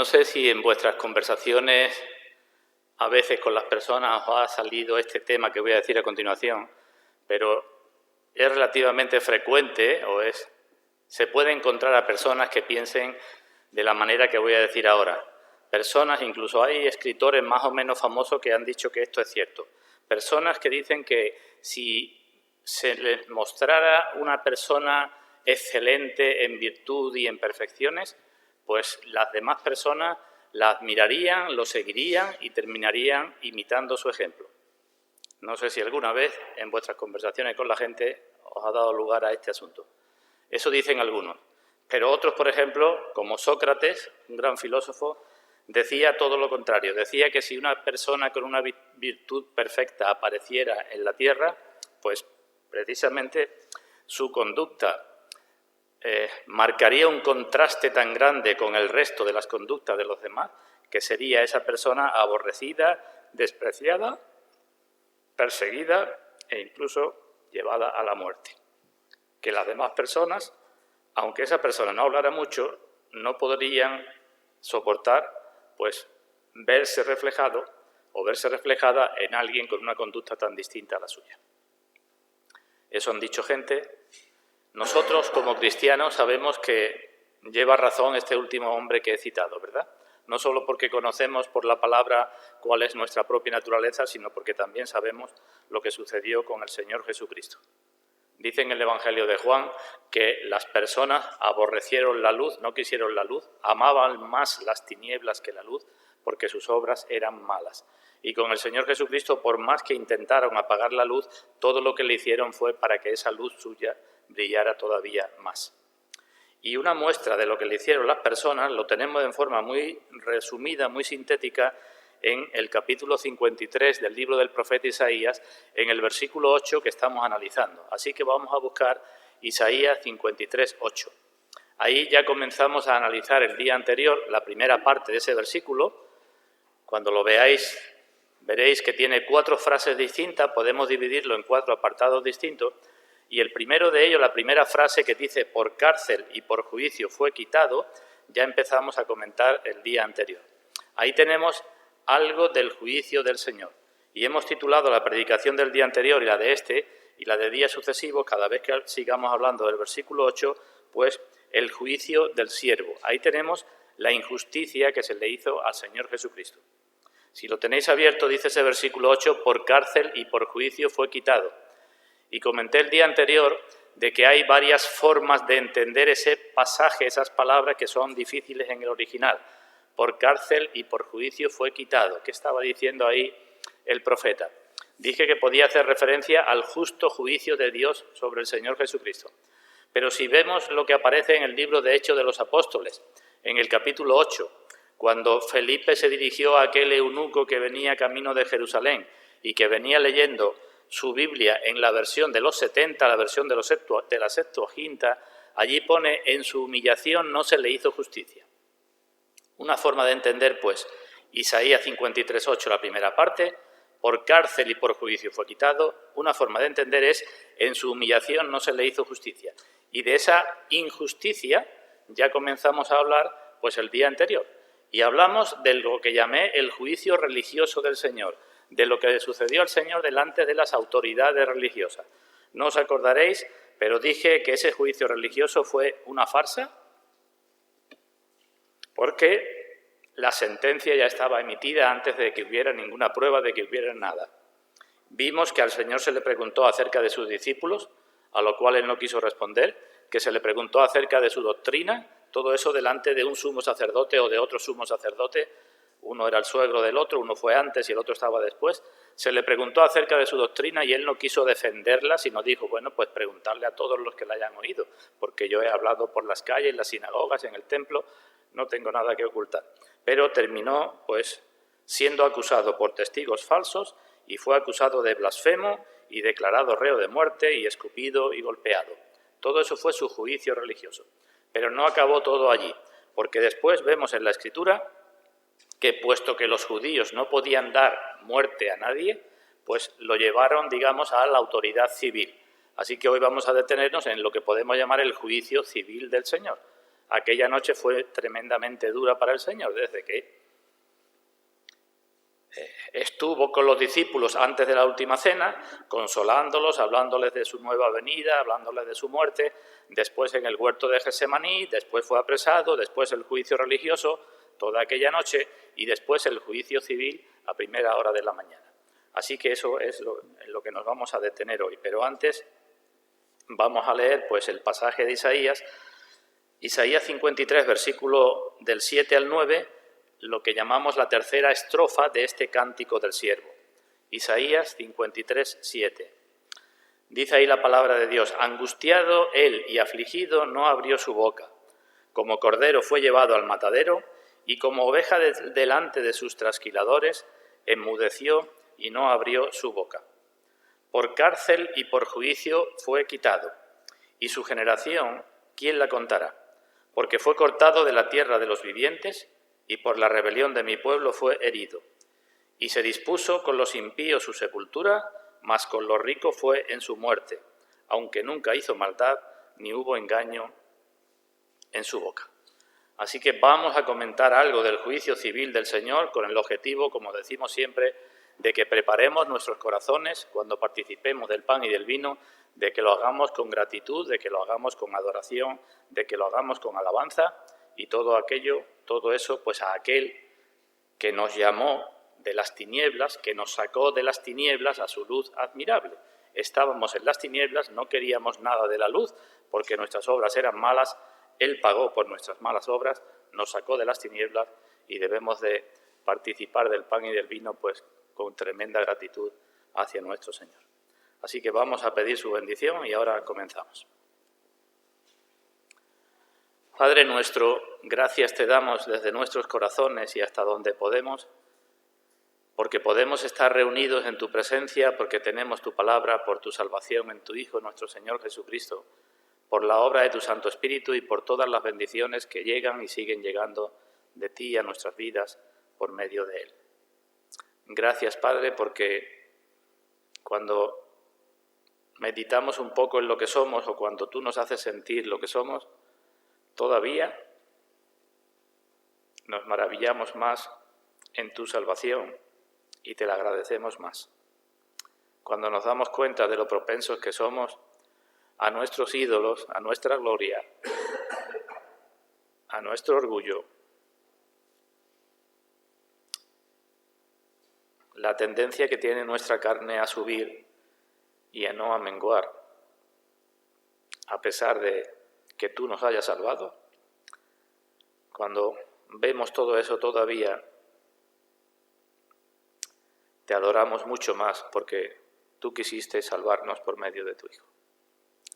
no sé si en vuestras conversaciones, a veces con las personas, os ha salido este tema que voy a decir a continuación, pero es relativamente frecuente se puede encontrar a personas que piensen de la manera que voy a decir ahora. Personas, incluso hay escritores más o menos famosos que han dicho que esto es cierto. Personas que dicen que si se les mostrara una persona excelente en virtud y en perfecciones, pues las demás personas la admirarían, lo seguirían y terminarían imitando su ejemplo. No sé si alguna vez en vuestras conversaciones con la gente os ha dado lugar a este asunto. Eso dicen algunos. Pero otros, por ejemplo, como Sócrates, un gran filósofo, decía todo lo contrario. Decía que si una persona con una virtud perfecta apareciera en la tierra, pues precisamente su conducta marcaría un contraste tan grande con el resto de las conductas de los demás, que sería esa persona aborrecida, despreciada, perseguida e incluso llevada a la muerte. Que las demás personas, aunque esa persona no hablara mucho, no podrían soportar pues verse reflejado o verse reflejada en alguien con una conducta tan distinta a la suya. Eso han dicho gente. Nosotros, como cristianos, sabemos que lleva razón este último hombre que he citado, ¿verdad? No solo porque conocemos por la palabra cuál es nuestra propia naturaleza, sino porque también sabemos lo que sucedió con el Señor Jesucristo. Dice en el Evangelio de Juan que las personas aborrecieron la luz, no quisieron la luz, amaban más las tinieblas que la luz, porque sus obras eran malas. Y con el Señor Jesucristo, por más que intentaron apagar la luz, todo lo que le hicieron fue para que esa luz suya brillara todavía más. Y una muestra de lo que le hicieron las personas lo tenemos en forma muy resumida, muy sintética, en el capítulo 53 del libro del profeta Isaías, en el versículo 8 que estamos analizando. Así que vamos a buscar Isaías 53, 8. Ahí ya comenzamos a analizar el día anterior la primera parte de ese versículo. Cuando lo veáis, veréis que tiene 4 frases distintas, podemos dividirlo en 4 apartados distintos. Y el primero de ellos, la primera frase que dice por cárcel y por juicio fue quitado, ya empezamos a comentar el día anterior. Ahí tenemos algo del juicio del Señor. Y hemos titulado la predicación del día anterior y la de este, y la de días sucesivos, cada vez que sigamos hablando del versículo 8, pues el juicio del siervo. Ahí tenemos la injusticia que se le hizo al Señor Jesucristo. Si lo tenéis abierto, dice ese versículo 8, por cárcel y por juicio fue quitado. Y comenté el día anterior de que hay varias formas de entender ese pasaje, esas palabras que son difíciles en el original. Por cárcel y por juicio fue quitado. ¿Qué estaba diciendo ahí el profeta? Dije que podía hacer referencia al justo juicio de Dios sobre el Señor Jesucristo. Pero si vemos lo que aparece en el libro de Hechos de los Apóstoles, en el capítulo 8, cuando Felipe se dirigió a aquel eunuco que venía camino de Jerusalén y que venía leyendo su Biblia en la versión de los 70, la versión de la Septuaginta, allí pone, en su humillación no se le hizo justicia. Una forma de entender, pues, Isaías 53:8, la primera parte, por cárcel y por juicio fue quitado. Una forma de entender es, en su humillación no se le hizo justicia. Y de esa injusticia ya comenzamos a hablar, pues, el día anterior. Y hablamos de lo que llamé el juicio religioso del Señor, de lo que le sucedió al Señor delante de las autoridades religiosas. No os acordaréis, pero dije que ese juicio religioso fue una farsa, porque la sentencia ya estaba emitida antes de que hubiera ninguna prueba de que hubiera nada. Vimos que al Señor se le preguntó acerca de sus discípulos, a lo cual él no quiso responder, que se le preguntó acerca de su doctrina, todo eso delante de un sumo sacerdote o de otro sumo sacerdote. Uno era el suegro del otro, uno fue antes y el otro estaba después. Se le preguntó acerca de su doctrina y él no quiso defenderla, sino dijo, bueno, pues preguntarle a todos los que la hayan oído, porque yo he hablado por las calles, en las sinagogas, en el templo, no tengo nada que ocultar. Pero terminó, pues, siendo acusado por testigos falsos y fue acusado de blasfemo y declarado reo de muerte y escupido y golpeado. Todo eso fue su juicio religioso. Pero no acabó todo allí, porque después vemos en la Escritura que puesto que los judíos no podían dar muerte a nadie, pues lo llevaron, digamos, a la autoridad civil. Así que hoy vamos a detenernos en lo que podemos llamar el juicio civil del Señor. aquella noche fue tremendamente dura para el Señor, desde que estuvo con los discípulos antes de la última cena, consolándolos, hablándoles de su nueva venida, hablándoles de su muerte, después en el huerto de Getsemaní, después fue apresado, después el juicio religioso toda aquella noche y después el juicio civil a primera hora de la mañana. Así que eso es en lo que nos vamos a detener hoy. Pero antes vamos a leer pues el pasaje de Isaías 53, versículo del 7 al 9, lo que llamamos la tercera estrofa de este cántico del siervo. Isaías 53, 7. Dice ahí la palabra de Dios: angustiado él y afligido no abrió su boca. Como cordero fue llevado al matadero, y como oveja delante de sus trasquiladores, enmudeció y no abrió su boca. Por cárcel y por juicio fue quitado, y su generación, ¿quién la contará? Porque fue cortado de la tierra de los vivientes, y por la rebelión de mi pueblo fue herido. Y se dispuso con los impíos su sepultura, mas con los ricos fue en su muerte, aunque nunca hizo maldad, ni hubo engaño en su boca. Así que vamos a comentar algo del juicio civil del Señor con el objetivo, como decimos siempre, de que preparemos nuestros corazones cuando participemos del pan y del vino, de que lo hagamos con gratitud, de que lo hagamos con adoración, de que lo hagamos con alabanza y todo eso, pues a aquel que nos llamó de las tinieblas, que nos sacó de las tinieblas a su luz admirable. Estábamos en las tinieblas, no queríamos nada de la luz porque nuestras obras eran malas. Él pagó por nuestras malas obras, nos sacó de las tinieblas y debemos de participar del pan y del vino pues con tremenda gratitud hacia nuestro Señor. Así que vamos a pedir su bendición y ahora comenzamos. Padre nuestro, gracias te damos desde nuestros corazones y hasta donde podemos, porque podemos estar reunidos en tu presencia, porque tenemos tu palabra, por tu salvación en tu Hijo, nuestro Señor Jesucristo, por la obra de tu Santo Espíritu y por todas las bendiciones que llegan y siguen llegando de ti a nuestras vidas por medio de Él. Gracias, Padre, porque cuando meditamos un poco en lo que somos o cuando tú nos haces sentir lo que somos, todavía nos maravillamos más en tu salvación y te la agradecemos más. Cuando nos damos cuenta de lo propensos que somos a nuestros ídolos, a nuestra gloria, a nuestro orgullo, la tendencia que tiene nuestra carne a subir y a no a menguar, a pesar de que tú nos hayas salvado. Cuando vemos todo eso todavía, te adoramos mucho más porque tú quisiste salvarnos por medio de tu Hijo.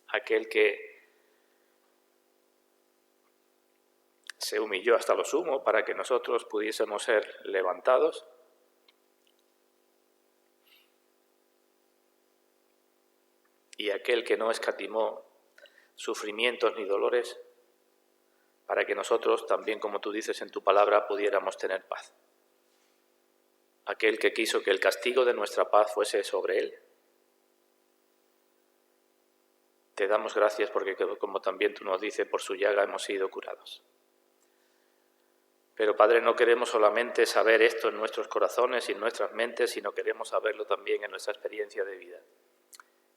Aquel que se humilló hasta lo sumo para que nosotros pudiésemos ser levantados. Y aquel que no escatimó sufrimientos ni dolores para que nosotros, también como tú dices en tu palabra, pudiéramos tener paz. Aquel que quiso que el castigo de nuestra paz fuese sobre él. Te damos gracias porque, como también tú nos dices, por su llaga hemos sido curados. Pero, Padre, no queremos solamente saber esto en nuestros corazones y en nuestras mentes, sino queremos saberlo también en nuestra experiencia de vida.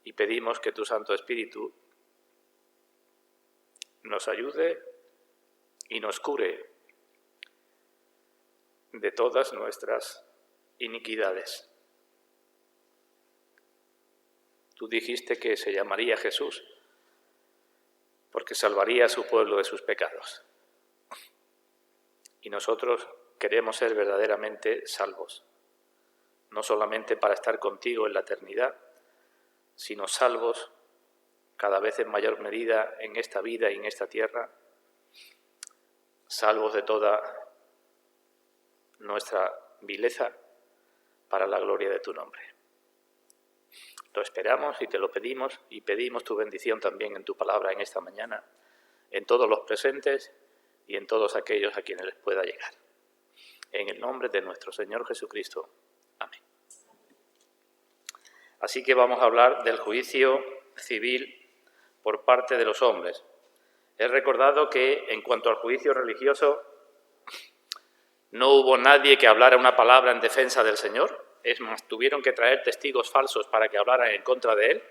Y pedimos que tu Santo Espíritu nos ayude y nos cure de todas nuestras iniquidades. Tú dijiste que se llamaría Jesús porque salvaría a su pueblo de sus pecados. Y nosotros queremos ser verdaderamente salvos, no solamente para estar contigo en la eternidad, sino salvos cada vez en mayor medida en esta vida y en esta tierra, salvos de toda nuestra vileza para la gloria de tu nombre. Lo esperamos y te lo pedimos y pedimos tu bendición también en tu palabra en esta mañana, en todos los presentes y en todos aquellos a quienes les pueda llegar. En el nombre de nuestro Señor Jesucristo. Amén. Así que vamos a hablar del juicio civil por parte de los hombres. He recordado que, en cuanto al juicio religioso, no hubo nadie que hablara una palabra en defensa del Señor. Es más, tuvieron que traer testigos falsos para que hablaran en contra de él.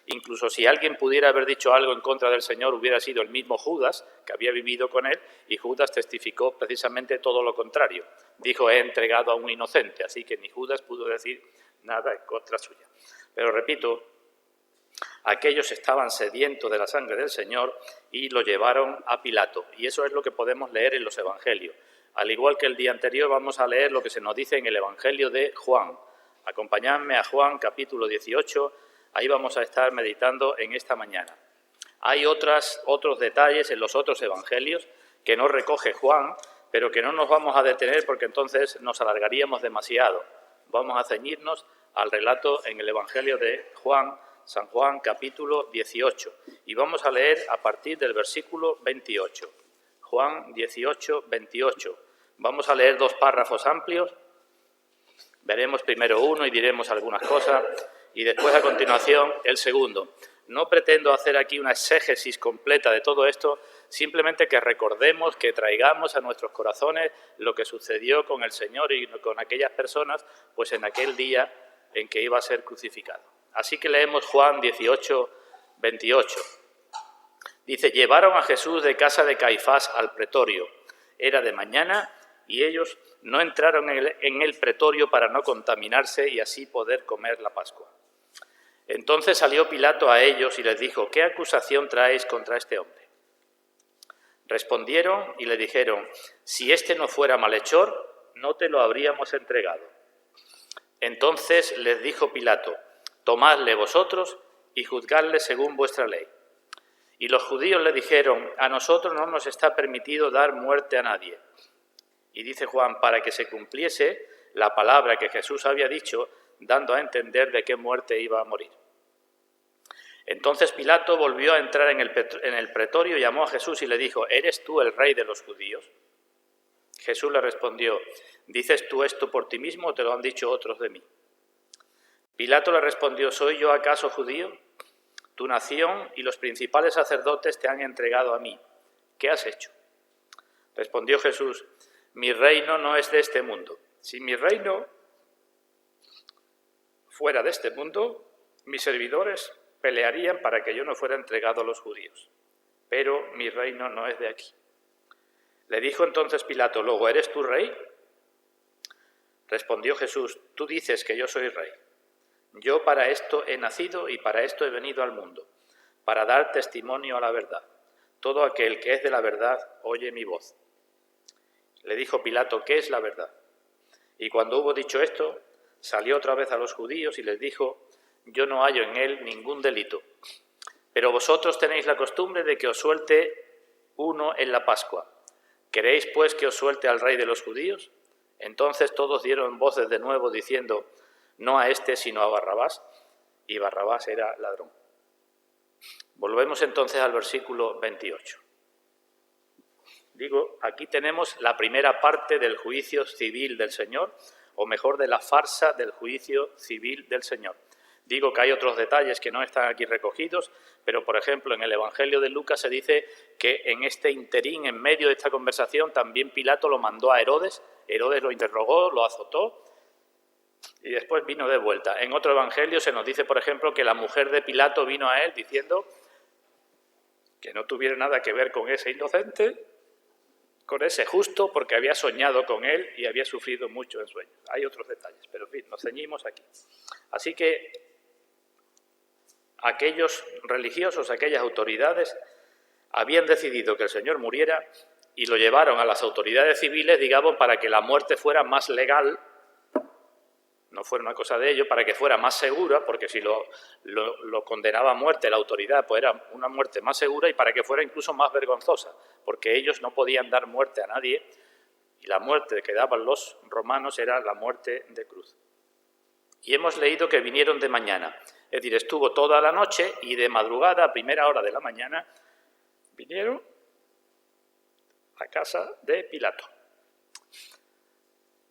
Incluso si alguien pudiera haber dicho algo en contra del Señor, hubiera sido el mismo Judas, que había vivido con él, y Judas testificó precisamente todo lo contrario. Dijo, he entregado a un inocente, así que ni Judas pudo decir nada en contra suya. Pero repito, aquellos estaban sedientos de la sangre del Señor y lo llevaron a Pilato. Y eso es lo que podemos leer en los Evangelios. Al igual que el día anterior, vamos a leer lo que se nos dice en el Evangelio de Juan. Acompañadme a Juan, capítulo 18, ahí vamos a estar meditando en esta mañana. Hay otros detalles en los otros Evangelios que no recoge Juan, pero que no nos vamos a detener porque entonces nos alargaríamos demasiado. Vamos a ceñirnos al relato en el Evangelio de Juan, San Juan, capítulo 18, y vamos a leer a partir del versículo 28. Juan 18, 28. Vamos a leer 2 párrafos amplios. Veremos primero uno y diremos algunas cosas, y después a continuación el segundo. No pretendo hacer aquí una exégesis completa de todo esto, simplemente que recordemos, que traigamos a nuestros corazones lo que sucedió con el Señor y con aquellas personas, pues en aquel día en que iba a ser crucificado. Así que leemos Juan 18, 28. Dice, llevaron a Jesús de casa de Caifás al pretorio. Era de mañana y ellos no entraron en el pretorio para no contaminarse y así poder comer la Pascua. Entonces salió Pilato a ellos y les dijo, ¿qué acusación traéis contra este hombre? Respondieron y le dijeron, si este no fuera malhechor, no te lo habríamos entregado. Entonces les dijo Pilato, tomadle vosotros y juzgadle según vuestra ley. Y los judíos le dijeron, a nosotros no nos está permitido dar muerte a nadie. Y dice Juan, para que se cumpliese la palabra que Jesús había dicho, dando a entender de qué muerte iba a morir. Entonces Pilato volvió a entrar en el pretorio, llamó a Jesús y le dijo, ¿eres tú el rey de los judíos? Jesús le respondió, ¿dices tú esto por ti mismo o te lo han dicho otros de mí? Pilato le respondió, ¿soy yo acaso judío? Tu nación y los principales sacerdotes te han entregado a mí. ¿Qué has hecho? Respondió Jesús, mi reino no es de este mundo. Si mi reino fuera de este mundo, mis servidores pelearían para que yo no fuera entregado a los judíos. Pero mi reino no es de aquí. Le dijo entonces Pilato, ¿luego eres tú rey? Respondió Jesús, tú dices que yo soy rey. Yo para esto he nacido y para esto he venido al mundo, para dar testimonio a la verdad. Todo aquel que es de la verdad oye mi voz. Le dijo Pilato, ¿qué es la verdad? Y cuando hubo dicho esto, salió otra vez a los judíos y les dijo, yo no hallo en él ningún delito. Pero vosotros tenéis la costumbre de que os suelte uno en la Pascua. ¿Queréis pues que os suelte al rey de los judíos? Entonces todos dieron voces de nuevo diciendo, no a este sino a Barrabás, y Barrabás era ladrón. Volvemos entonces al versículo 28. Digo, aquí tenemos la primera parte del juicio civil del Señor, o mejor, de la farsa del juicio civil del Señor. Digo que hay otros detalles que no están aquí recogidos, pero por ejemplo en el Evangelio de Lucas se dice que en este interín, en medio de esta conversación, también Pilato lo mandó a Herodes. Herodes lo interrogó, lo azotó y después vino de vuelta. En otro Evangelio se nos dice, por ejemplo, que la mujer de Pilato vino a él diciendo que no tuviera nada que ver con ese inocente, con ese justo, porque había soñado con él y había sufrido mucho en sueños. Hay otros detalles, pero en fin, nos ceñimos aquí. Así que aquellos religiosos, aquellas autoridades, habían decidido que el Señor muriera y lo llevaron a las autoridades civiles, digamos, para que la muerte fuera más legal, no fuera una cosa de ello, para que fuera más segura, porque si lo condenaba a muerte la autoridad, pues era una muerte más segura, y para que fuera incluso más vergonzosa, porque ellos no podían dar muerte a nadie, y la muerte que daban los romanos era la muerte de cruz. Y hemos leído que vinieron de mañana, es decir, estuvo toda la noche y de madrugada, a primera hora de la mañana, vinieron a casa de Pilato.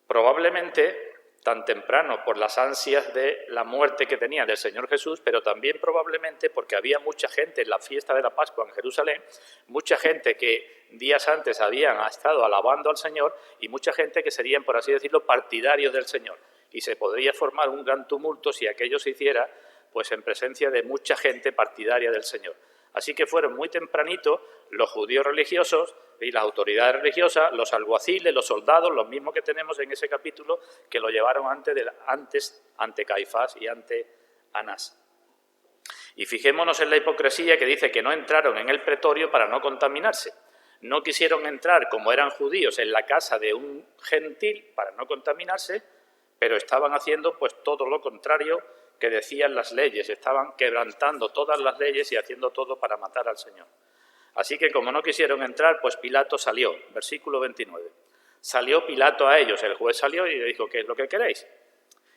Probablemente tan temprano por las ansias de la muerte que tenía del Señor Jesús, pero también probablemente porque había mucha gente en la fiesta de la Pascua en Jerusalén, mucha gente que días antes habían estado alabando al Señor y mucha gente que serían, por así decirlo, partidarios del Señor. Y se podría formar un gran tumulto si aquello se hiciera pues en presencia de mucha gente partidaria del Señor. Así que fueron muy tempranito los judíos religiosos y las autoridades religiosas, los alguaciles, los soldados, los mismos que tenemos en ese capítulo, que lo llevaron antes ante Caifás y ante Anás. Y fijémonos en la hipocresía que dice que no entraron en el pretorio para no contaminarse. No quisieron entrar, como eran judíos, en la casa de un gentil para no contaminarse, pero estaban haciendo pues todo lo contrario que decían las leyes, estaban quebrantando todas las leyes y haciendo todo para matar al Señor. Así que como no quisieron entrar, pues Pilato salió, versículo 29. Salió Pilato a ellos, el juez salió y le dijo, ¿qué es lo que queréis?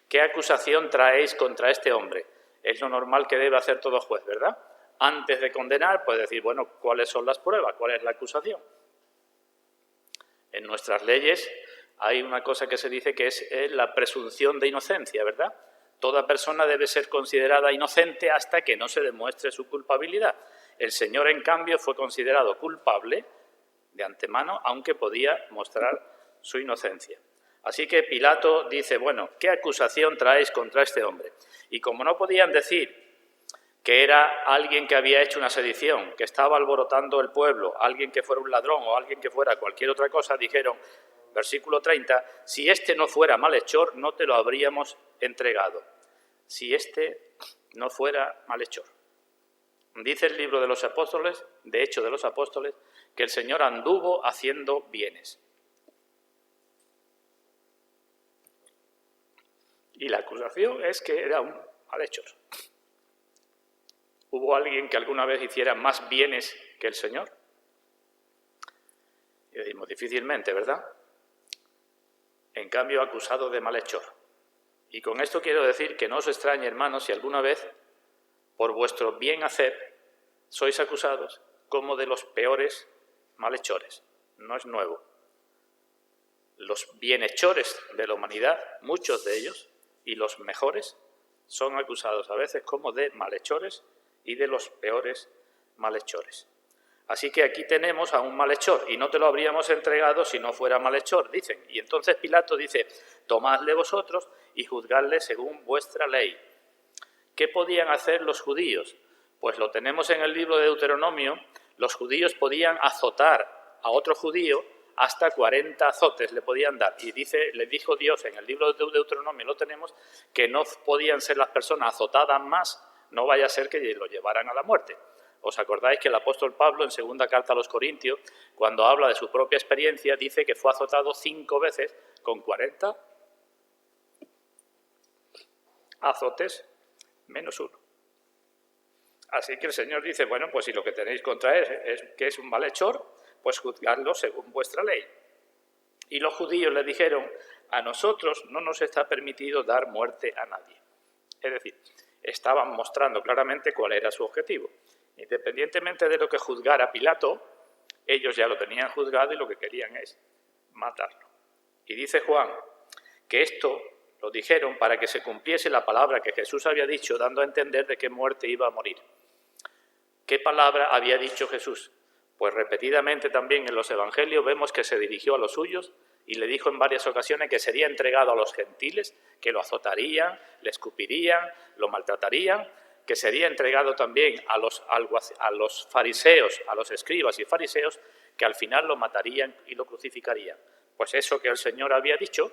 ¿Qué acusación traéis contra este hombre? Es lo normal que debe hacer todo juez, ¿verdad? Antes de condenar, pues decir, bueno, ¿cuáles son las pruebas? ¿Cuál es la acusación? En nuestras leyes hay una cosa que se dice que es la presunción de inocencia, ¿verdad? Toda persona debe ser considerada inocente hasta que no se demuestre su culpabilidad. El Señor, en cambio, fue considerado culpable de antemano, aunque podía mostrar su inocencia. Así que Pilato dice, bueno, ¿qué acusación traéis contra este hombre? Y como no podían decir que era alguien que había hecho una sedición, que estaba alborotando el pueblo, alguien que fuera un ladrón o alguien que fuera cualquier otra cosa, dijeron, versículo 30, si este no fuera malhechor, no te lo habríamos entregado. Si este no fuera malhechor. Dice el libro de los apóstoles, de Hechos de los Apóstoles, que el Señor anduvo haciendo bienes. Y la acusación es que era un malhechor. ¿Hubo alguien que alguna vez hiciera más bienes que el Señor? Y decimos, difícilmente, ¿verdad? En cambio, acusado de malhechor. Y con esto quiero decir que no os extrañe, hermanos, si alguna vez, por vuestro bien hacer, sois acusados como de los peores malhechores. No es nuevo. Los bienhechores de la humanidad, muchos de ellos, y los mejores, son acusados a veces como de malhechores y de los peores malhechores. Así que aquí tenemos a un malhechor, y no te lo habríamos entregado si no fuera malhechor, dicen. Y entonces Pilato dice, tomadle vosotros y juzgadle según vuestra ley. ¿Qué podían hacer los judíos? Pues lo tenemos en el libro de Deuteronomio, los judíos podían azotar a otro judío hasta 40 azotes le podían dar. Y le dijo Dios en el libro de Deuteronomio, lo tenemos, que no podían ser las personas azotadas más, no vaya a ser que lo llevaran a la muerte. ¿Os acordáis que el apóstol Pablo, en segunda carta a los Corintios, cuando habla de su propia experiencia, dice que fue azotado 5 veces con 40 azotes menos 1? Así que el Señor dice, bueno, pues si lo que tenéis contra él es que es un malhechor, pues juzgadlo según vuestra ley. Y los judíos le dijeron, a nosotros no nos está permitido dar muerte a nadie. Es decir, estaban mostrando claramente cuál era su objetivo. Independientemente de lo que juzgara Pilato, ellos ya lo tenían juzgado y lo que querían es matarlo. Y dice Juan que esto lo dijeron para que se cumpliese la palabra que Jesús había dicho, dando a entender de qué muerte iba a morir. ¿Qué palabra había dicho Jesús? Pues repetidamente también en los evangelios vemos que se dirigió a los suyos y le dijo en varias ocasiones que sería entregado a los gentiles, que lo azotarían, le escupirían, lo maltratarían, que sería entregado también a los fariseos, a los escribas y fariseos, que al final lo matarían y lo crucificarían. Pues eso que el Señor había dicho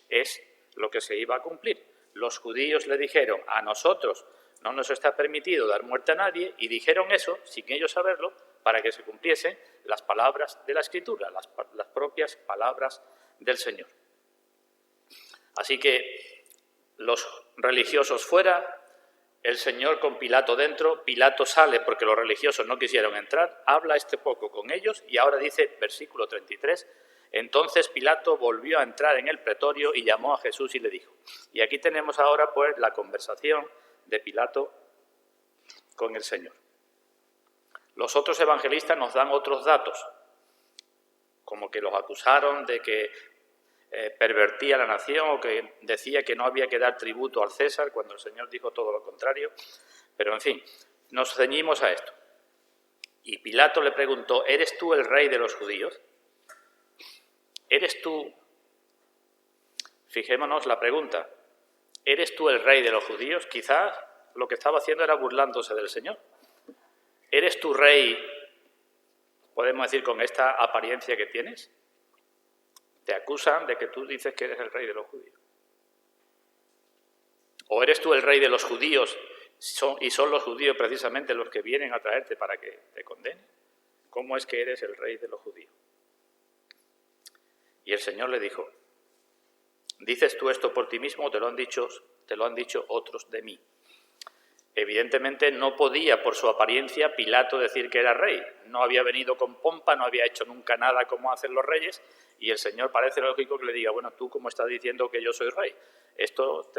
es lo que se iba a cumplir. Los judíos le dijeron, a nosotros no nos está permitido dar muerte a nadie, y dijeron eso, sin ellos saberlo, para que se cumpliesen las palabras de la Escritura, las propias palabras del Señor. Así que los religiosos fuera, el Señor con Pilato dentro, Pilato sale porque los religiosos no quisieron entrar, habla poco con ellos y ahora dice, versículo 33, entonces Pilato volvió a entrar en el pretorio y llamó a Jesús y le dijo. Y aquí tenemos ahora pues la conversación de Pilato con el Señor. Los otros evangelistas nos dan otros datos, como que los acusaron de que pervertía la nación o que decía que no había que dar tributo al César, cuando el Señor dijo todo lo contrario. Pero, en fin, nos ceñimos a esto. Y Pilato le preguntó, ¿eres tú el rey de los judíos? ¿Eres tú? Fijémonos la pregunta. ¿Eres tú el rey de los judíos? Quizás lo que estaba haciendo era burlándose del Señor. ¿Eres tú rey, podemos decir, con esta apariencia que tienes? Te acusan de que tú dices que eres el rey de los judíos. ¿O eres tú el rey de los judíos y son los judíos precisamente los que vienen a traerte para que te condenen? ¿Cómo es que eres el rey de los judíos? Y el Señor le dijo, ¿dices tú esto por ti mismo o te lo han dicho otros de mí? Evidentemente no podía, por su apariencia, Pilato decir que era rey. No había venido con pompa, no había hecho nunca nada como hacen los reyes, y el Señor parece lógico que le diga, bueno, tú como estás diciendo que yo soy rey, esto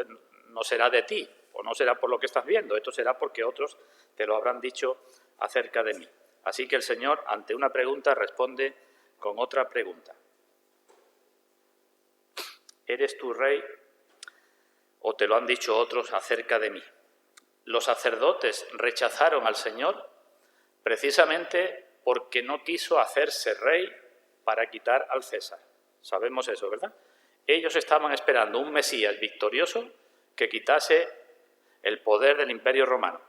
no será de ti, o no será por lo que estás viendo, esto será porque otros te lo habrán dicho acerca de mí. Así que el Señor, ante una pregunta, responde con otra pregunta. ¿Eres tú rey o te lo han dicho otros acerca de mí? Los sacerdotes rechazaron al Señor precisamente porque no quiso hacerse rey para quitar al César. Sabemos eso, ¿verdad? Ellos estaban esperando un Mesías victorioso que quitase el poder del Imperio Romano.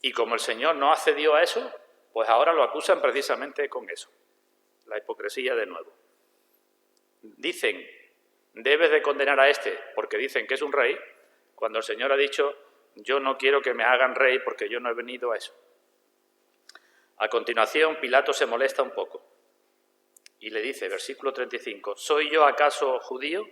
Y como el Señor no accedió a eso, pues ahora lo acusan precisamente con eso. La hipocresía de nuevo. Dicen, debes de condenar a este porque dicen que es un rey, cuando el Señor ha dicho, yo no quiero que me hagan rey porque yo no he venido a eso. A continuación, Pilato se molesta un poco y le dice, versículo 35, ¿soy yo acaso judío?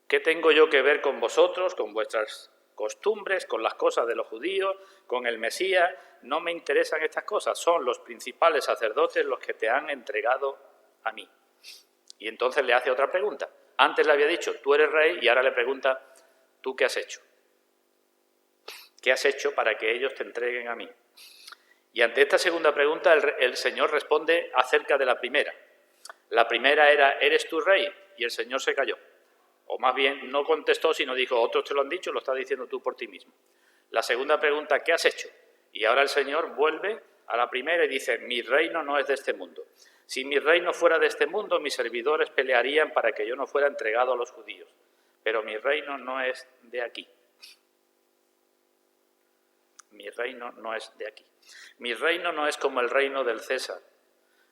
¿Qué tengo yo que ver con vosotros, con vuestras costumbres, con las cosas de los judíos, con el Mesías? No me interesan estas cosas, son los principales sacerdotes los que te han entregado a mí. Y entonces le hace otra pregunta. Antes le había dicho, tú eres rey, y ahora le pregunta, ¿tú qué has hecho? ¿Qué has hecho para que ellos te entreguen a mí? Y ante esta segunda pregunta el Señor responde acerca de la primera. La primera era, ¿eres tú rey? Y el Señor se calló. O más bien, no contestó, sino dijo, otros te lo han dicho, lo estás diciendo tú por ti mismo. La segunda pregunta, ¿qué has hecho? Y ahora el Señor vuelve a la primera y dice, mi reino no es de este mundo. Si mi reino fuera de este mundo, mis servidores pelearían para que yo no fuera entregado a los judíos. Pero mi reino no es de aquí. Mi reino no es de aquí. Mi reino no es como el reino del César.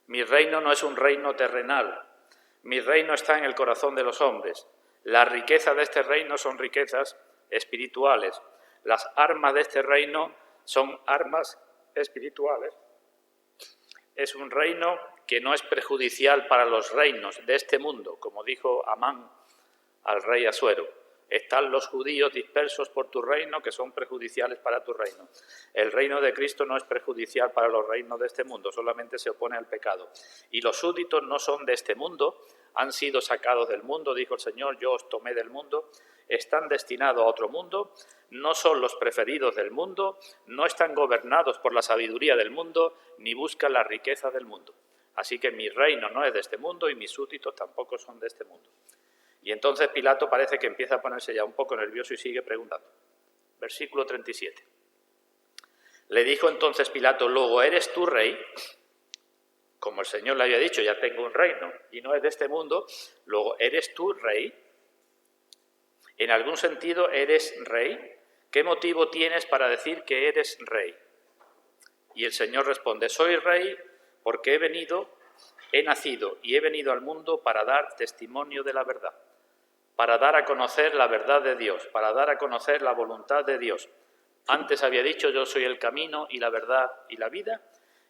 Mi reino no es un reino terrenal. Mi reino está en el corazón de los hombres. La riqueza de este reino son riquezas espirituales. Las armas de este reino son armas espirituales. Es un reino que no es perjudicial para los reinos de este mundo, como dijo Amán al rey Asuero. Están los judíos dispersos por tu reino que son perjudiciales para tu reino. El reino de Cristo no es perjudicial para los reinos de este mundo, solamente se opone al pecado. Y los súbditos no son de este mundo, han sido sacados del mundo, dijo el Señor, yo os tomé del mundo, están destinados a otro mundo, no son los preferidos del mundo, no están gobernados por la sabiduría del mundo, ni buscan la riqueza del mundo. Así que mi reino no es de este mundo y mis súbditos tampoco son de este mundo. Y entonces Pilato parece que empieza a ponerse ya un poco nervioso y sigue preguntando. Versículo 37. Le dijo entonces Pilato, luego, ¿eres tú rey? Como el Señor le había dicho, ya tengo un reino y no es de este mundo, luego, ¿eres tú rey? En algún sentido, ¿eres rey? ¿Qué motivo tienes para decir que eres rey? Y el Señor responde, soy rey porque he nacido y he venido al mundo para dar testimonio de la verdad, para dar a conocer la verdad de Dios, para dar a conocer la voluntad de Dios. Antes había dicho, yo soy el camino y la verdad y la vida,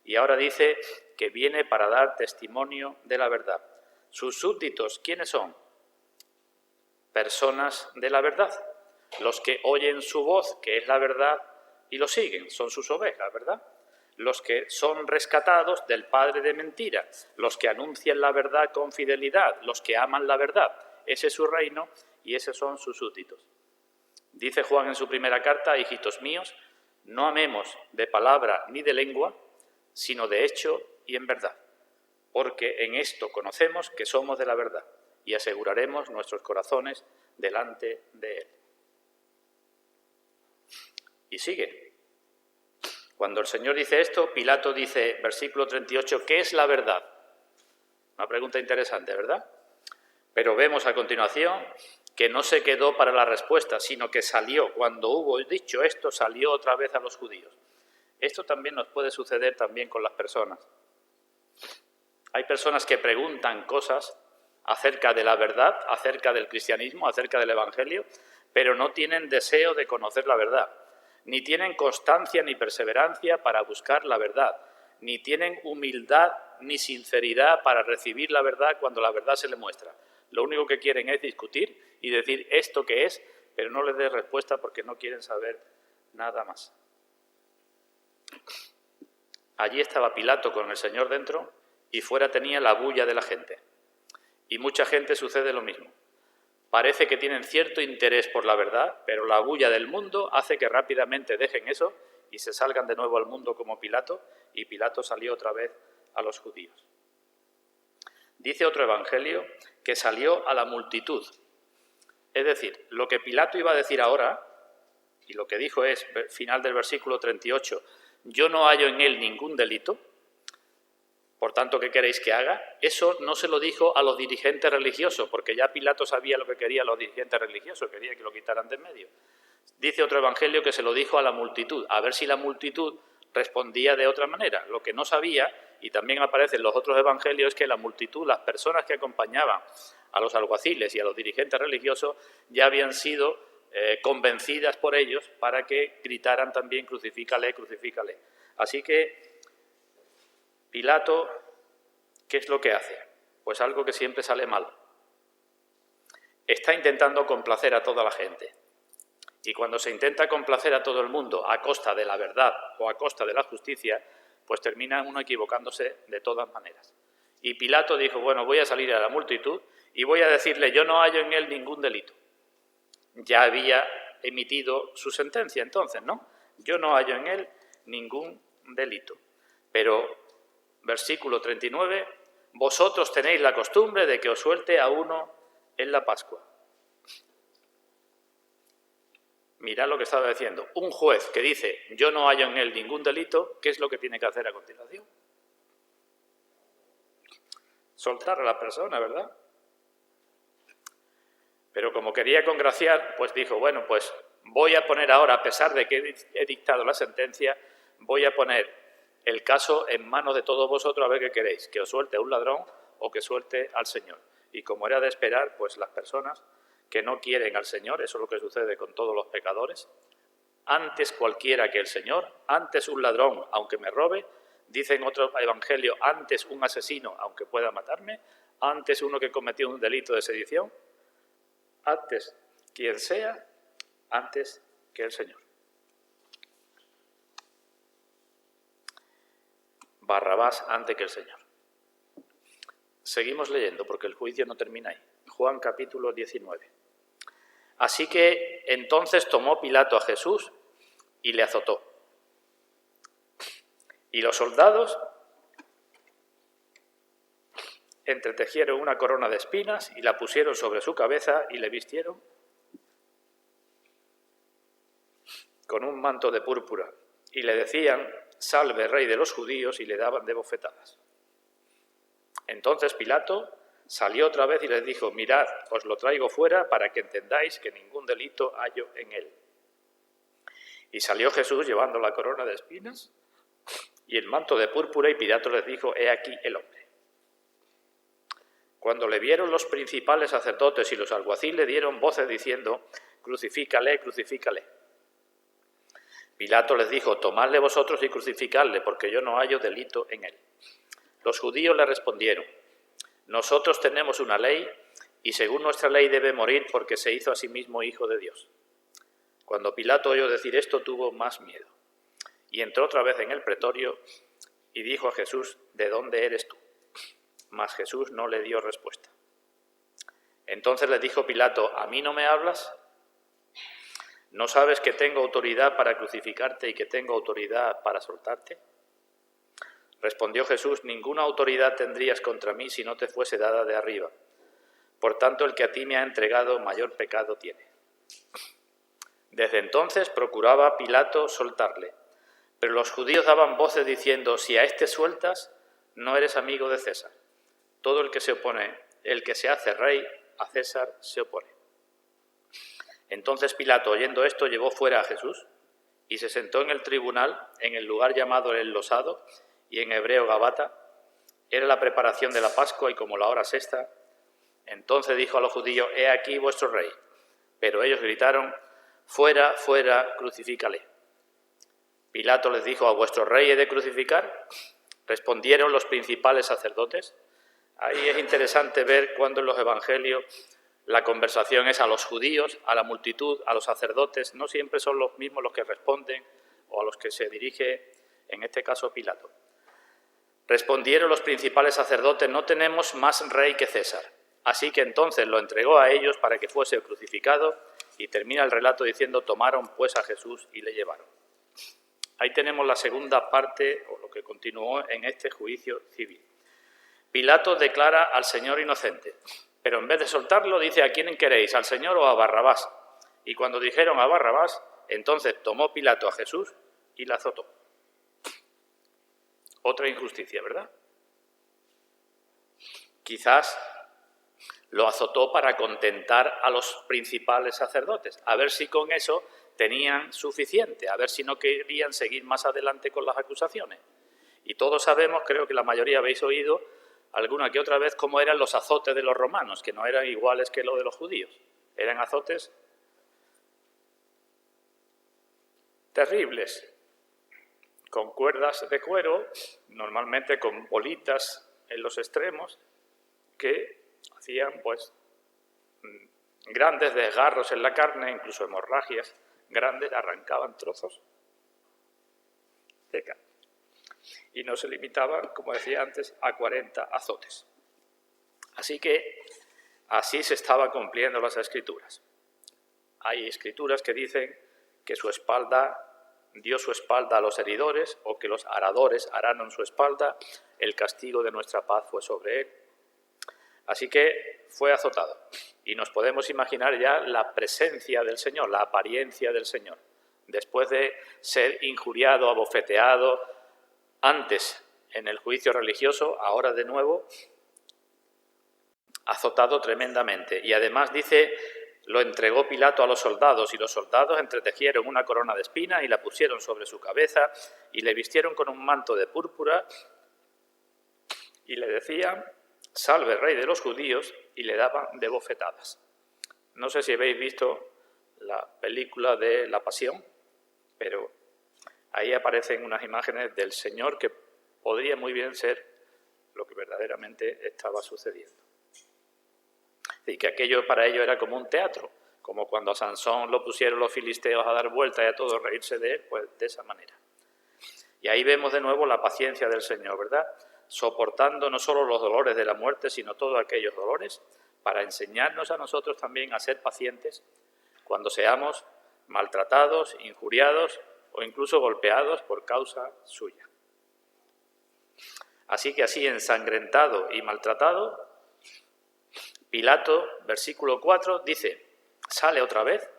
y ahora dice que viene para dar testimonio de la verdad. Sus súbditos, ¿quiénes son? Personas de la verdad. Los que oyen su voz, que es la verdad, y lo siguen, son sus ovejas, ¿verdad? Los que son rescatados del padre de mentira, los que anuncian la verdad con fidelidad, los que aman la verdad. Ese es su reino y esos son sus súbditos. Dice Juan en su primera carta, hijitos míos, no amemos de palabra ni de lengua, sino de hecho y en verdad, porque en esto conocemos que somos de la verdad y aseguraremos nuestros corazones delante de Él. Y sigue. Cuando el Señor dice esto, Pilato dice, versículo 38, ¿qué es la verdad? Una pregunta interesante, ¿verdad? Pero vemos a continuación que no se quedó para la respuesta, sino que salió, cuando hubo dicho esto, salió otra vez a los judíos. Esto también nos puede suceder también con las personas. Hay personas que preguntan cosas acerca de la verdad, acerca del cristianismo, acerca del evangelio, pero no tienen deseo de conocer la verdad, ni tienen constancia ni perseverancia para buscar la verdad, ni tienen humildad ni sinceridad para recibir la verdad cuando la verdad se les muestra. Lo único que quieren es discutir y decir esto que es, pero no les dé respuesta porque no quieren saber nada más. Allí estaba Pilato con el Señor dentro y fuera tenía la bulla de la gente. Y mucha gente sucede lo mismo. Parece que tienen cierto interés por la verdad, pero la bulla del mundo hace que rápidamente dejen eso y se salgan de nuevo al mundo como Pilato, y Pilato salió otra vez a los judíos. Dice otro evangelio que salió a la multitud. Es decir, lo que Pilato iba a decir ahora, y lo que dijo es, final del versículo 38, yo no hallo en él ningún delito, por tanto, ¿qué queréis que haga? Eso no se lo dijo a los dirigentes religiosos, porque ya Pilato sabía lo que querían los dirigentes religiosos, quería que lo quitaran de en medio. Dice otro evangelio que se lo dijo a la multitud, a ver si la multitud respondía de otra manera. Lo que no sabía, y también aparece en los otros evangelios, es que la multitud, las personas que acompañaban a los alguaciles y a los dirigentes religiosos, ya habían sido convencidas por ellos para que gritaran también crucifícale, crucifícale. Así que Pilato, ¿qué es lo que hace? Pues algo que siempre sale mal. Está intentando complacer a toda la gente. Y cuando se intenta complacer a todo el mundo a costa de la verdad o a costa de la justicia, pues termina uno equivocándose de todas maneras. Y Pilato dijo, bueno, voy a salir a la multitud y voy a decirle, yo no hallo en él ningún delito. Ya había emitido su sentencia entonces, ¿no? Yo no hallo en él ningún delito. Pero versículo 39, vosotros tenéis la costumbre de que os suelte a uno en la Pascua. Mirad lo que estaba diciendo. Un juez que dice, yo no hallo en él ningún delito, ¿qué es lo que tiene que hacer a continuación? Soltar a la persona, ¿verdad? Pero como quería congraciar, pues dijo, bueno, pues voy a poner ahora, a pesar de que he dictado la sentencia, voy a poner el caso en manos de todos vosotros a ver qué queréis, que os suelte a un ladrón o que suelte al Señor. Y como era de esperar, pues las personas que no quieren al Señor, eso es lo que sucede con todos los pecadores, antes cualquiera que el Señor, antes un ladrón, aunque me robe, dice en otro evangelio, antes un asesino, aunque pueda matarme, antes uno que cometió un delito de sedición, antes quien sea, antes que el Señor. Barrabás antes que el Señor. Seguimos leyendo porque el juicio no termina ahí. Juan capítulo 19. Así que entonces tomó Pilato a Jesús y le azotó. Y los soldados entretejieron una corona de espinas y la pusieron sobre su cabeza y le vistieron con un manto de púrpura. Y le decían, salve, rey de los judíos, y le daban de bofetadas. Entonces Pilato salió otra vez y les dijo, mirad, os lo traigo fuera para que entendáis que ningún delito hallo en él. Y salió Jesús llevando la corona de espinas y el manto de púrpura, y Pilato les dijo, he aquí el hombre. Cuando le vieron los principales sacerdotes y los alguaciles, dieron voces diciendo, crucifícale, crucifícale. Pilato les dijo, tomadle vosotros y crucificadle, porque yo no hallo delito en él. Los judíos le respondieron, nosotros tenemos una ley, y según nuestra ley debe morir porque se hizo a sí mismo hijo de Dios. Cuando Pilato oyó decir esto, tuvo más miedo. Y entró otra vez en el pretorio y dijo a Jesús, ¿de dónde eres tú? Mas Jesús no le dio respuesta. Entonces le dijo Pilato, ¿a mí no me hablas? ¿No sabes que tengo autoridad para crucificarte y que tengo autoridad para soltarte? Respondió Jesús, ninguna autoridad tendrías contra mí si no te fuese dada de arriba. Por tanto, el que a ti me ha entregado mayor pecado tiene. Desde entonces procuraba Pilato soltarle, pero los judíos daban voces diciendo: si a este sueltas, no eres amigo de César. Todo el que se opone, el que se hace rey, a César se opone. Entonces Pilato, oyendo esto, llevó fuera a Jesús y se sentó en el tribunal, en el lugar llamado el Losado, y en hebreo Gabata. Era la preparación de la Pascua y como la hora sexta. Entonces dijo a los judíos: he aquí vuestro rey. Pero ellos gritaron: fuera, fuera, crucifícale. Pilato les dijo: ¿a vuestro rey he de crucificar? Respondieron los principales sacerdotes. Ahí es interesante ver cuando en los evangelios la conversación es a los judíos, a la multitud, a los sacerdotes. No siempre son los mismos los que responden o a los que se dirige, en este caso, Pilato. Respondieron los principales sacerdotes: no tenemos más rey que César. Así que entonces lo entregó a ellos para que fuese crucificado, y termina el relato diciendo: tomaron pues a Jesús y le llevaron. Ahí tenemos la segunda parte, o lo que continuó en este juicio civil. Pilato declara al Señor inocente, pero en vez de soltarlo dice: ¿a quién queréis, al Señor o a Barrabás? Y cuando dijeron a Barrabás, entonces tomó Pilato a Jesús y la azotó. Otra injusticia, ¿verdad? Quizás lo azotó para contentar a los principales sacerdotes, a ver si con eso tenían suficiente, a ver si no querían seguir más adelante con las acusaciones. Y todos sabemos, creo que la mayoría habéis oído alguna que otra vez, cómo eran los azotes de los romanos, que no eran iguales que los de los judíos. Eran azotes terribles, con cuerdas de cuero, normalmente con bolitas en los extremos, que hacían pues grandes desgarros en la carne, incluso hemorragias grandes, arrancaban trozos de carne. Y no se limitaban, como decía antes, a 40 azotes. Así que así se estaban cumpliendo las Escrituras. Hay Escrituras que dicen que su espalda dio su espalda a los heridores, o que los aradores araron su espalda, el castigo de nuestra paz fue sobre él. Así que fue azotado. Y nos podemos imaginar ya la presencia del Señor, la apariencia del Señor. Después de ser injuriado, abofeteado, antes en el juicio religioso, ahora de nuevo azotado tremendamente. Y además dice: lo entregó Pilato a los soldados, y los soldados entretejieron una corona de espinas y la pusieron sobre su cabeza y le vistieron con un manto de púrpura y le decían: salve, rey de los judíos, y le daban de bofetadas. No sé si habéis visto la película de La Pasión, pero ahí aparecen unas imágenes del Señor que podría muy bien ser lo que verdaderamente estaba sucediendo. Y que aquello para ellos era como un teatro, como cuando a Sansón lo pusieron los filisteos a dar vueltas y a todos reírse de él, pues de esa manera. Y ahí vemos de nuevo la paciencia del Señor, ¿verdad? Soportando no solo los dolores de la muerte, sino todos aquellos dolores, para enseñarnos a nosotros también a ser pacientes cuando seamos maltratados, injuriados o incluso golpeados por causa suya. Así que así, ensangrentado y maltratado, Pilato, versículo 4, dice, sale otra vez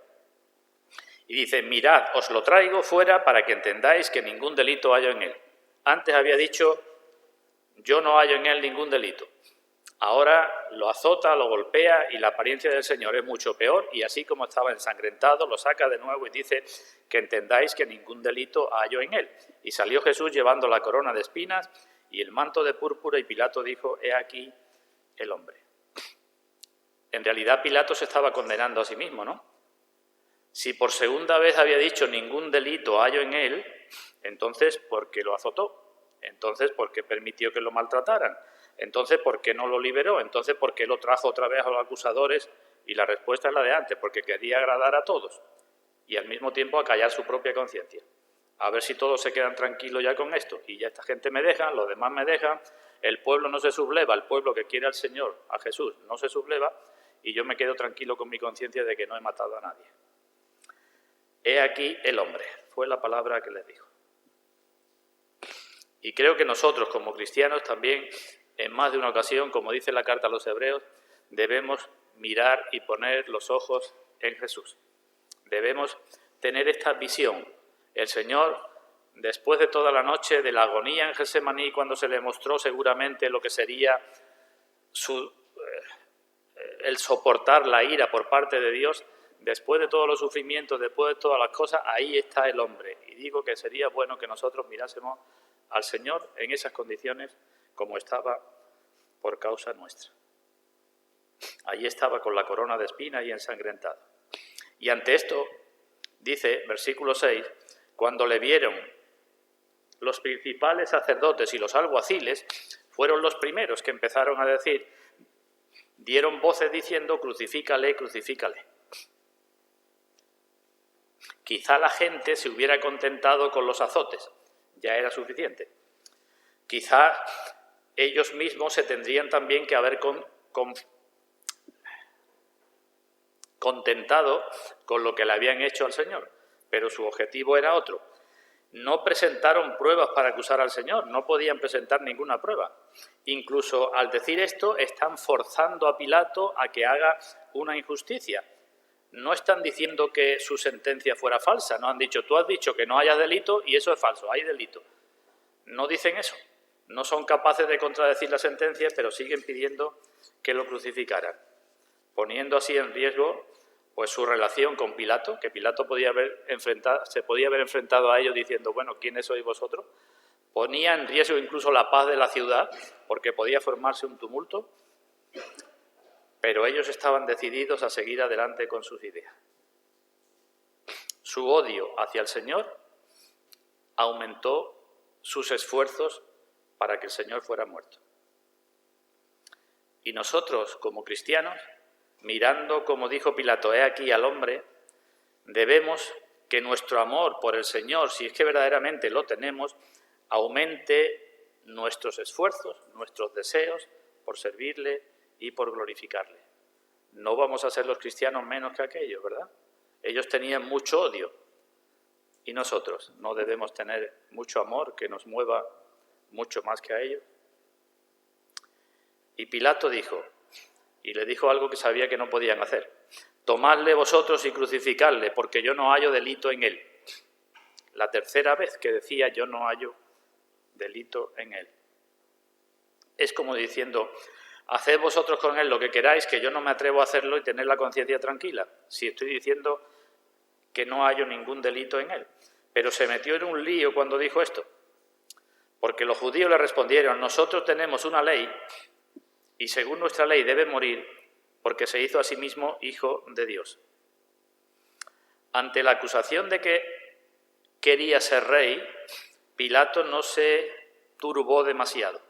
y dice: mirad, os lo traigo fuera para que entendáis que ningún delito hallo en él. Antes había dicho: yo no hallo en él ningún delito. Ahora lo azota, lo golpea y la apariencia del Señor es mucho peor, y así como estaba ensangrentado, lo saca de nuevo y dice que entendáis que ningún delito hallo en él. Y salió Jesús llevando la corona de espinas y el manto de púrpura, y Pilato dijo: he aquí el hombre. En realidad Pilato se estaba condenando a sí mismo, ¿no? Si por segunda vez había dicho ningún delito hallo en él, entonces ¿por qué lo azotó? Entonces ¿por qué permitió que lo maltrataran? Entonces ¿por qué no lo liberó? Entonces ¿por qué lo trajo otra vez a los acusadores? Y la respuesta es la de antes: porque quería agradar a todos y al mismo tiempo acallar su propia conciencia. A ver si todos se quedan tranquilos ya con esto, y ya esta gente me deja, los demás me dejan, el pueblo no se subleva, el pueblo que quiere al Señor, a Jesús, no se subleva, y yo me quedo tranquilo con mi conciencia de que no he matado a nadie. He aquí el hombre, fue la palabra que les dijo. Y creo que nosotros como cristianos también, en más de una ocasión, como dice la carta a los Hebreos, debemos mirar y poner los ojos en Jesús. Debemos tener esta visión. El Señor, después de toda la noche de la agonía en Getsemaní, cuando se le mostró seguramente lo que sería el soportar la ira por parte de Dios, después de todos los sufrimientos, después de todas las cosas, ahí está el hombre. Y digo que sería bueno que nosotros mirásemos al Señor en esas condiciones como estaba por causa nuestra. Allí estaba con la corona de espinas y ensangrentado. Y ante esto, dice, versículo 6, cuando le vieron los principales sacerdotes y los alguaciles, fueron los primeros que empezaron a decir, dieron voces diciendo, crucifícale, crucifícale. Quizá la gente se hubiera contentado con los azotes, ya era suficiente. Quizá ellos mismos se tendrían también que haber contentado con lo que le habían hecho al Señor, pero su objetivo era otro. No presentaron pruebas para acusar al Señor, no podían presentar ninguna prueba. Incluso al decir esto están forzando a Pilato a que haga una injusticia. No están diciendo que su sentencia fuera falsa, no han dicho, tú has dicho que no haya delito y eso es falso, hay delito. No dicen eso, no son capaces de contradecir la sentencia, pero siguen pidiendo que lo crucificaran, poniendo así en riesgo pues su relación con Pilato, que Pilato se podía haber enfrentado a ellos diciendo, bueno, ¿quiénes sois vosotros? Ponía en riesgo incluso la paz de la ciudad, porque podía formarse un tumulto, pero ellos estaban decididos a seguir adelante con sus ideas. Su odio hacia el Señor aumentó sus esfuerzos para que el Señor fuera muerto. Y nosotros, como cristianos, mirando, como dijo Pilato, he aquí al hombre, debemos que nuestro amor por el Señor, si es que verdaderamente lo tenemos, aumente nuestros esfuerzos, nuestros deseos por servirle y por glorificarle. No vamos a ser los cristianos menos que aquellos, ¿verdad? Ellos tenían mucho odio y nosotros no debemos tener mucho amor que nos mueva mucho más que a ellos. Y Pilato dijo, y le dijo algo que sabía que no podían hacer, tomadle vosotros y crucificadle, porque yo no hallo delito en él. La tercera vez que decía yo no hallo delito en él. Es como diciendo, haced vosotros con él lo que queráis, que yo no me atrevo a hacerlo y tener la conciencia tranquila, si estoy diciendo que no hallo ningún delito en él. Pero se metió en un lío cuando dijo esto, porque los judíos le respondieron, nosotros tenemos una ley y según nuestra ley debe morir porque se hizo a sí mismo hijo de Dios. Ante la acusación de que quería ser rey, Pilato no se turbó demasiado.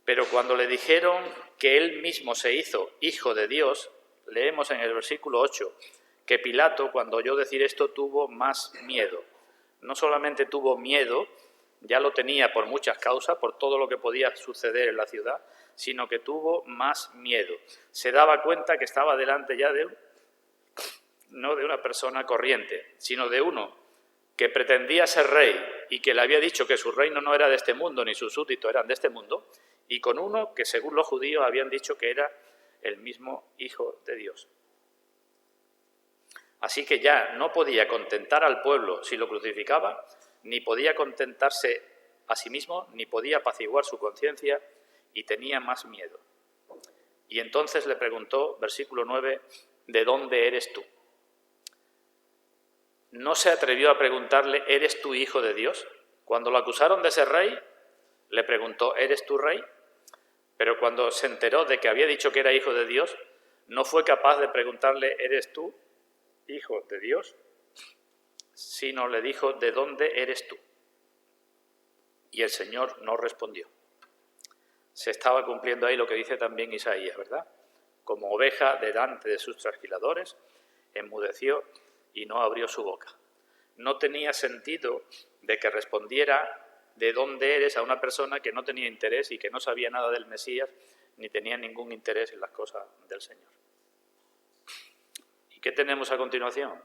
Pero cuando le dijeron que él mismo se hizo hijo de Dios, leemos en el versículo 8 que Pilato, cuando oyó decir esto, tuvo más miedo. No solamente tuvo miedo, ya lo tenía por muchas causas, por todo lo que podía suceder en la ciudad, sino que tuvo más miedo. Se daba cuenta que estaba delante ya no de una persona corriente, sino de uno que pretendía ser rey y que le había dicho que su reino no era de este mundo, ni sus súbditos eran de este mundo, y con uno que según los judíos habían dicho que era el mismo Hijo de Dios. Así que ya no podía contentar al pueblo si lo crucificaba, ni podía contentarse a sí mismo, ni podía apaciguar su conciencia, y tenía más miedo. Y entonces le preguntó, versículo 9, ¿de dónde eres tú? No se atrevió a preguntarle, ¿eres tú hijo de Dios? Cuando lo acusaron de ser rey, le preguntó, ¿eres tú rey? Pero cuando se enteró de que había dicho que era hijo de Dios, no fue capaz de preguntarle, ¿eres tú hijo de Dios? Sino le dijo, ¿de dónde eres tú? Y el Señor no respondió. Se estaba cumpliendo ahí lo que dice también Isaías, ¿verdad? Como oveja delante de sus trasquiladores, enmudeció y no abrió su boca. No tenía sentido de que respondiera de dónde eres a una persona que no tenía interés y que no sabía nada del Mesías, ni tenía ningún interés en las cosas del Señor. ¿Y qué tenemos a continuación?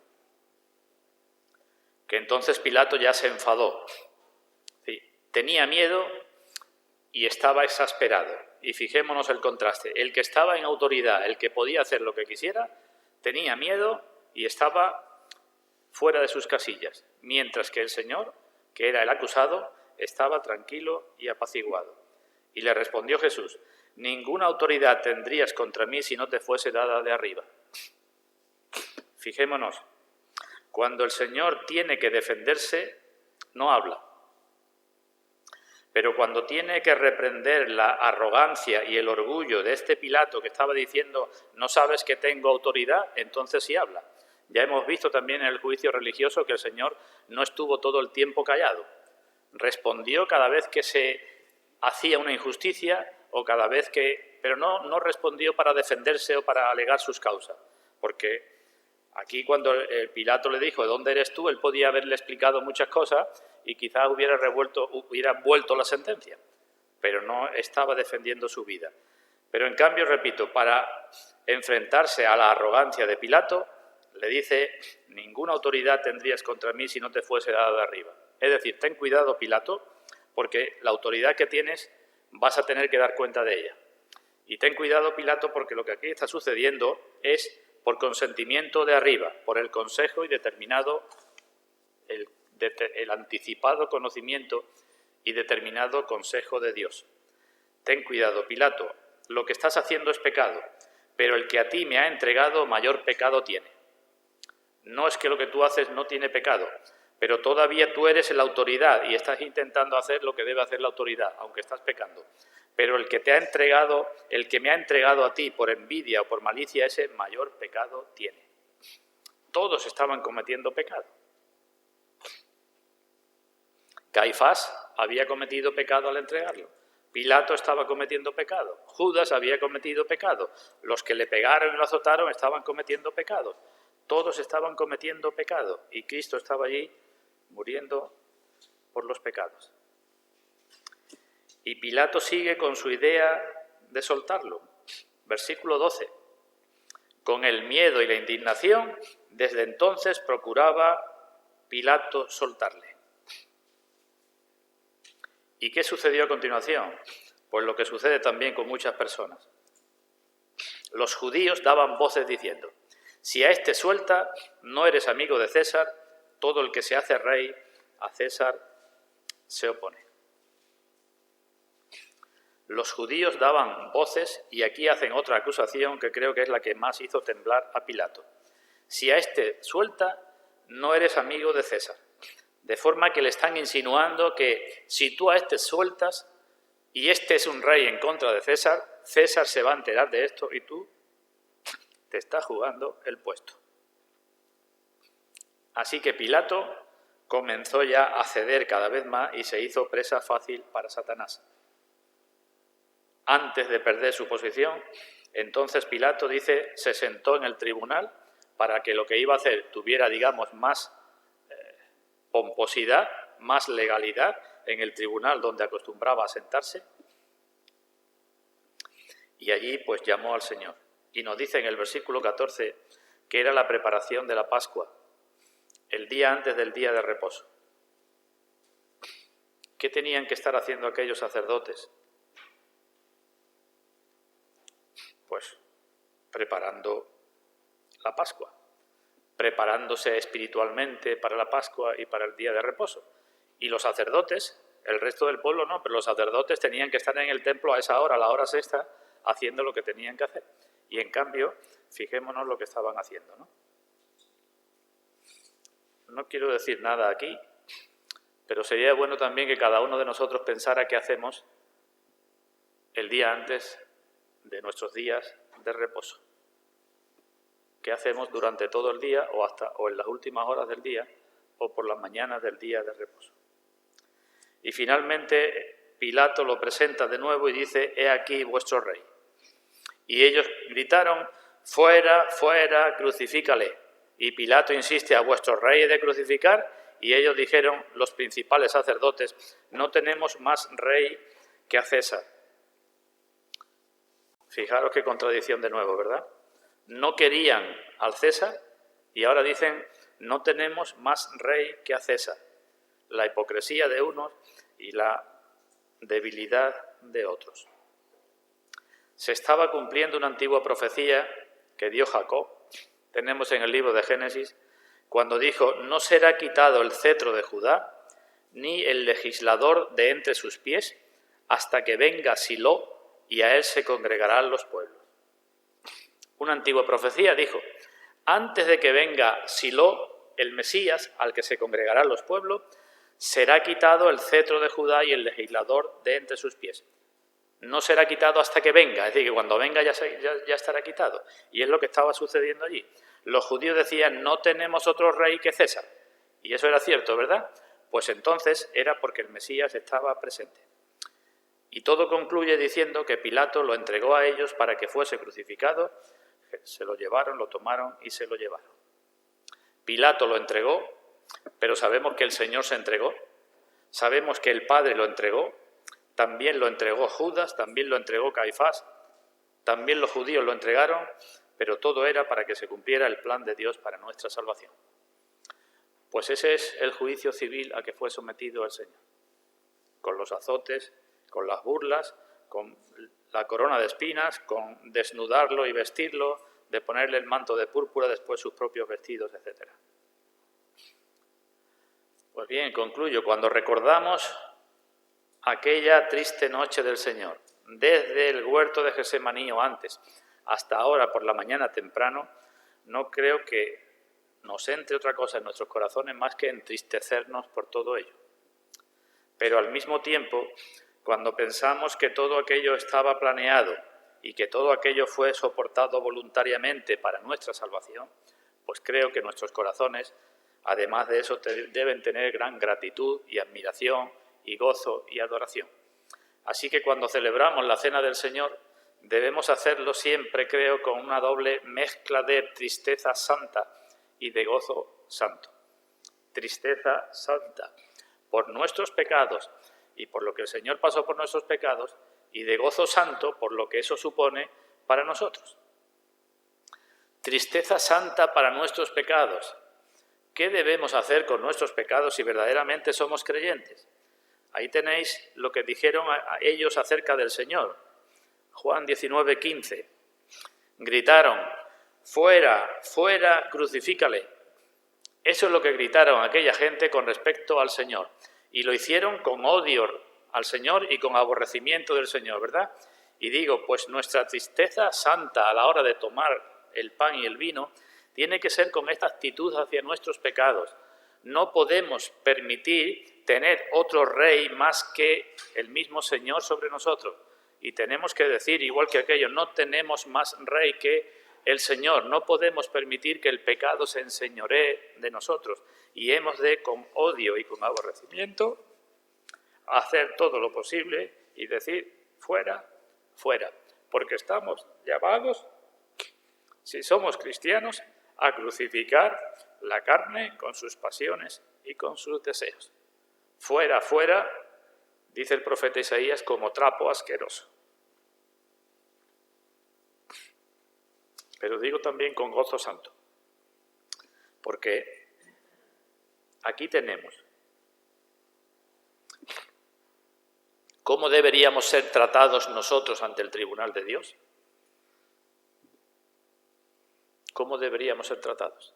Que entonces Pilato ya se enfadó. Sí, tenía miedo y estaba exasperado. Y fijémonos el contraste. El que estaba en autoridad, el que podía hacer lo que quisiera, tenía miedo y estaba fuera de sus casillas, mientras que el Señor, que era el acusado, estaba tranquilo y apaciguado. Y le respondió Jesús: ninguna autoridad tendrías contra mí si no te fuese dada de arriba. Fijémonos, cuando el Señor tiene que defenderse, no habla. Pero cuando tiene que reprender la arrogancia y el orgullo de este Pilato que estaba diciendo no sabes que tengo autoridad, entonces sí habla. Ya hemos visto también en el juicio religioso que el Señor no estuvo todo el tiempo callado. Respondió cada vez que se hacía una injusticia o cada vez que... Pero no respondió para defenderse o para alegar sus causas. Porque aquí cuando el Pilato le dijo, ¿de dónde eres tú?, él podía haberle explicado muchas cosas y quizás hubiera vuelto la sentencia, pero no estaba defendiendo su vida. Pero en cambio, repito, para enfrentarse a la arrogancia de Pilato, le dice, ninguna autoridad tendrías contra mí si no te fuese dada de arriba. Es decir, ten cuidado, Pilato, porque la autoridad que tienes vas a tener que dar cuenta de ella. Y ten cuidado, Pilato, porque lo que aquí está sucediendo es por consentimiento de arriba, por el consejo y determinado, el anticipado conocimiento y determinado consejo de Dios. Ten cuidado, Pilato, lo que estás haciendo es pecado, pero el que a ti me ha entregado mayor pecado tiene. No es que lo que tú haces no tiene pecado, pero todavía tú eres la autoridad y estás intentando hacer lo que debe hacer la autoridad, aunque estás pecando. Pero el que te ha entregado, el que me ha entregado a ti por envidia o por malicia, ese mayor pecado tiene. Todos estaban cometiendo pecado. Caifás había cometido pecado al entregarlo. Pilato estaba cometiendo pecado. Judas había cometido pecado. Los que le pegaron y lo azotaron estaban cometiendo pecado. Todos estaban cometiendo pecado y Cristo estaba allí muriendo por los pecados. Y Pilato sigue con su idea de soltarlo. Versículo 12. Con el miedo y la indignación, desde entonces procuraba Pilato soltarle. ¿Y qué sucedió a continuación? Pues lo que sucede también con muchas personas. Los judíos daban voces diciendo, si a este suelta, no eres amigo de César, todo el que se hace rey, a César se opone. Los judíos daban voces y aquí hacen otra acusación que creo que es la que más hizo temblar a Pilato. Si a este suelta, no eres amigo de César. De forma que le están insinuando que si tú a este sueltas y este es un rey en contra de César, César se va a enterar de esto y tú te estás jugando el puesto. Así que Pilato comenzó ya a ceder cada vez más y se hizo presa fácil para Satanás. Antes de perder su posición, entonces Pilato dice, se sentó en el tribunal para que lo que iba a hacer tuviera, digamos, más pomposidad, más legalidad en el tribunal donde acostumbraba a sentarse. Y allí pues llamó al Señor. Y nos dice en el versículo 14 que era la preparación de la Pascua, el día antes del día de reposo. ¿Qué tenían que estar haciendo aquellos sacerdotes? Pues preparando la Pascua, preparándose espiritualmente para la Pascua y para el día de reposo. Y los sacerdotes, el resto del pueblo no, pero los sacerdotes tenían que estar en el templo a esa hora, a la hora sexta, haciendo lo que tenían que hacer. Y en cambio, fijémonos lo que estaban haciendo, ¿no? No quiero decir nada aquí, pero sería bueno también que cada uno de nosotros pensara qué hacemos el día antes de nuestros días de reposo. ¿Qué hacemos durante todo el día o en las últimas horas del día o por las mañanas del día de reposo? Y finalmente Pilato lo presenta de nuevo y dice, he aquí vuestro rey. Y ellos gritaron, fuera, fuera, crucifícale. Y Pilato insiste, ¿a vuestro rey he de crucificar? Y ellos dijeron, los principales sacerdotes, no tenemos más rey que a César. Fijaros qué contradicción de nuevo, ¿verdad? No querían al César y ahora dicen, no tenemos más rey que a César. La hipocresía de unos y la debilidad de otros. Se estaba cumpliendo una antigua profecía que dio Jacob, tenemos en el libro de Génesis, cuando dijo: no será quitado el cetro de Judá, ni el legislador de entre sus pies, hasta que venga Silo, y a él se congregarán los pueblos. Una antigua profecía dijo: antes de que venga Silo, el Mesías, al que se congregarán los pueblos, será quitado el cetro de Judá y el legislador de entre sus pies. No será quitado hasta que venga, es decir, que cuando venga ya estará quitado. Y es lo que estaba sucediendo allí. Los judíos decían: no tenemos otro rey que César. Y eso era cierto, ¿verdad? Pues entonces era porque el Mesías estaba presente. Y todo concluye diciendo que Pilato lo entregó a ellos para que fuese crucificado. Se lo llevaron, lo tomaron y se lo llevaron. Pilato lo entregó, pero sabemos que el Señor se entregó. Sabemos que el Padre lo entregó. También lo entregó Judas, también lo entregó Caifás, también los judíos lo entregaron, pero todo era para que se cumpliera el plan de Dios para nuestra salvación. Pues ese es el juicio civil a que fue sometido el Señor, con los azotes, con las burlas, con la corona de espinas, con desnudarlo y vestirlo, de ponerle el manto de púrpura, después sus propios vestidos, etc. Pues bien, concluyo, cuando recordamos aquella triste noche del Señor, desde el huerto de Getsemaní o antes, hasta ahora por la mañana temprano, no creo que nos entre otra cosa en nuestros corazones más que entristecernos por todo ello. Pero al mismo tiempo, cuando pensamos que todo aquello estaba planeado y que todo aquello fue soportado voluntariamente para nuestra salvación, pues creo que nuestros corazones, además de eso, deben tener gran gratitud y admiración y gozo y adoración. Así que cuando celebramos la Cena del Señor, debemos hacerlo siempre, creo, con una doble mezcla de tristeza santa y de gozo santo. Tristeza santa por nuestros pecados y por lo que el Señor pasó por nuestros pecados, y de gozo santo por lo que eso supone para nosotros. Tristeza santa para nuestros pecados. ¿Qué debemos hacer con nuestros pecados si verdaderamente somos creyentes? Ahí tenéis lo que dijeron a ellos acerca del Señor. Juan 19:15. Gritaron: fuera, fuera, crucifícale. Eso es lo que gritaron aquella gente con respecto al Señor. Y lo hicieron con odio al Señor y con aborrecimiento del Señor, ¿verdad? Y digo, pues nuestra tristeza santa a la hora de tomar el pan y el vino tiene que ser con esta actitud hacia nuestros pecados. No podemos permitir tener otro rey más que el mismo Señor sobre nosotros. Y tenemos que decir, igual que aquello, no tenemos más rey que el Señor. No podemos permitir que el pecado se enseñoree de nosotros. Y hemos de, con odio y con aborrecimiento, hacer todo lo posible y decir: fuera, fuera. Porque estamos llamados, si somos cristianos, a crucificar la carne con sus pasiones y con sus deseos. Fuera, fuera, dice el profeta Isaías, como trapo asqueroso. Pero digo también con gozo santo, porque aquí tenemos cómo deberíamos ser tratados nosotros ante el tribunal de Dios. ¿Cómo deberíamos ser tratados?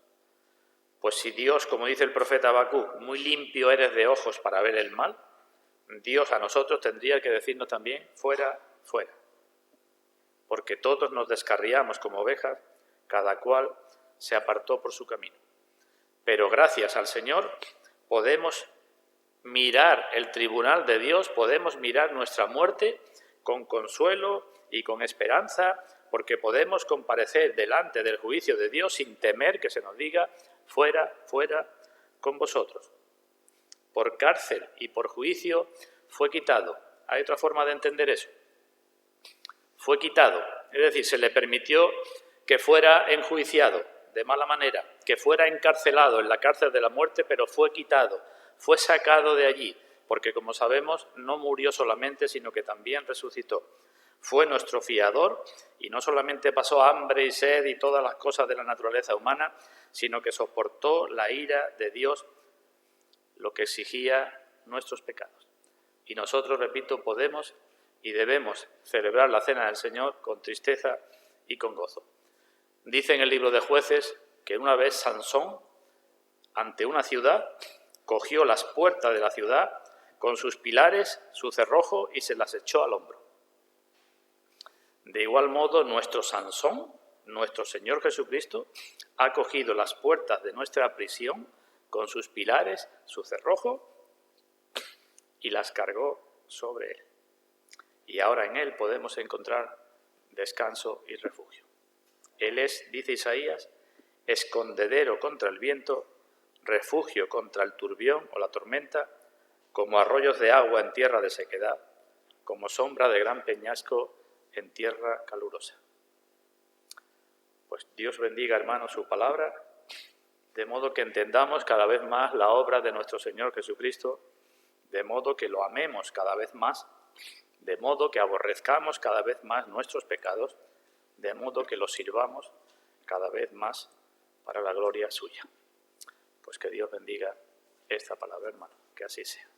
Pues si Dios, como dice el profeta Habacuc, muy limpio eres de ojos para ver el mal, Dios a nosotros tendría que decirnos también: fuera, fuera. Porque todos nos descarriamos como ovejas, cada cual se apartó por su camino. Pero gracias al Señor podemos mirar el tribunal de Dios, podemos mirar nuestra muerte con consuelo y con esperanza, porque podemos comparecer delante del juicio de Dios sin temer que se nos diga: fuera, fuera con vosotros. Por cárcel y por juicio fue quitado. ¿Hay otra forma de entender eso? Fue quitado, es decir, se le permitió que fuera enjuiciado de mala manera, que fuera encarcelado en la cárcel de la muerte, pero fue quitado, fue sacado de allí, porque como sabemos no murió solamente, sino que también resucitó. Fue nuestro fiador y no solamente pasó hambre y sed y todas las cosas de la naturaleza humana, sino que soportó la ira de Dios, lo que exigía nuestros pecados. Y nosotros, repito, podemos y debemos celebrar la cena del Señor con tristeza y con gozo. Dice en el libro de Jueces que una vez Sansón, ante una ciudad, cogió las puertas de la ciudad con sus pilares, su cerrojo y se las echó al hombro. De igual modo, nuestro Sansón, nuestro Señor Jesucristo, ha cogido las puertas de nuestra prisión con sus pilares, su cerrojo y las cargó sobre él. Y ahora en él podemos encontrar descanso y refugio. Él es, dice Isaías, escondedero contra el viento, refugio contra el turbión o la tormenta, como arroyos de agua en tierra de sequedad, como sombra de gran peñasco en tierra calurosa. Pues Dios bendiga, hermanos, su palabra, de modo que entendamos cada vez más la obra de nuestro Señor Jesucristo, de modo que lo amemos cada vez más, de modo que aborrezcamos cada vez más nuestros pecados, de modo que los sirvamos cada vez más para la gloria suya. Pues que Dios bendiga esta palabra, hermano, que así sea.